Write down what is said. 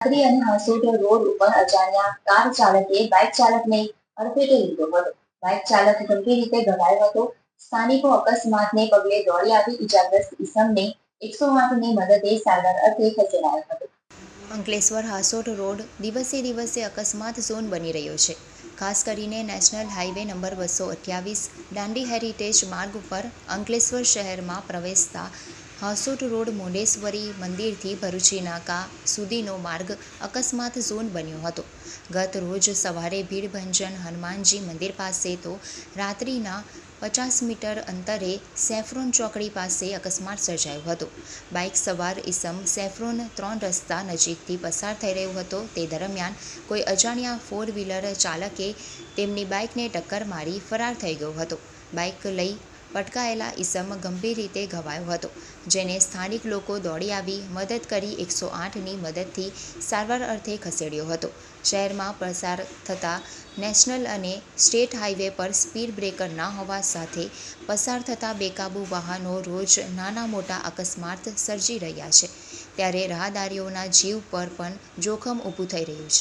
રાત્રિ અને હાંસોટ રોડ ઉપર અજાણ્યા કાર ચાલકે બાઇક ચાલકને અડફેટે લીધો હતો. બાઇક ચાલક ગંભીર રીતે ઘવાયો હતો. સ્થાનિકો અકસ્માતને પગલે દોડી આવી ઇજાગ્રસ્ત ઈસમને 108ની મદદે સારવાર અર્થે ખસેડાયો હતો. અંકલેશ્વર હાંસોટ રોડ દિવસે દિવસે અકસ્માત ઝોન બની રહ્યો છે. ખાસ કરીને national highway number 228 Dandi heritage માર્ગ ઉપર અંકલેશ્વર શહેરમાં પ્રવેશતા હાંસોટ રોડ મુંડેશ્વરી મંદિરથી ભરૂચી નાકા સુધીનો માર્ગ અકસ્માત ઝોન બન્યો હતો. ગત રોજ સવારે ભીડભંજન હનુમાનજી મંદિર પાસે તો રાત્રિના 50 મીટર અંતરે સેફ્રોન ચોકડી પાસે અકસ્માત સર્જાયો હતો. બાઇક સવાર ઈસમ સેફ્રોન 3 રસ્તા નજીકથી પસાર થઈ રહ્યો હતો તે દરમિયાન કોઈ અજાણ્યા 4 વ્હીલર ચાલકે તેમની બાઇકને ટક્કર મારી ફરાર થઈ ગયો હતો. બાઇક લઈ પટકાયેલા ઈસમ ગંભીર રીતે ઘવાયો હતો, જેને સ્થાનિક લોકો દોડી આવી મદદ કરી 108ની મદદથી સારવાર અર્થે ખસેડ્યો હતો. શહેરમાં પસાર થતા નેશનલ અને સ્ટેટ હાઈવે પર સ્પીડ બ્રેકર ના હોવા સાથે પસાર થતા બેકાબૂ વાહનો રોજ નાના મોટા અકસ્માત સર્જી રહ્યા છે, ત્યારે રાહદારીઓના જીવ પર પણ જોખમ ઊભું થઈ રહ્યું છે.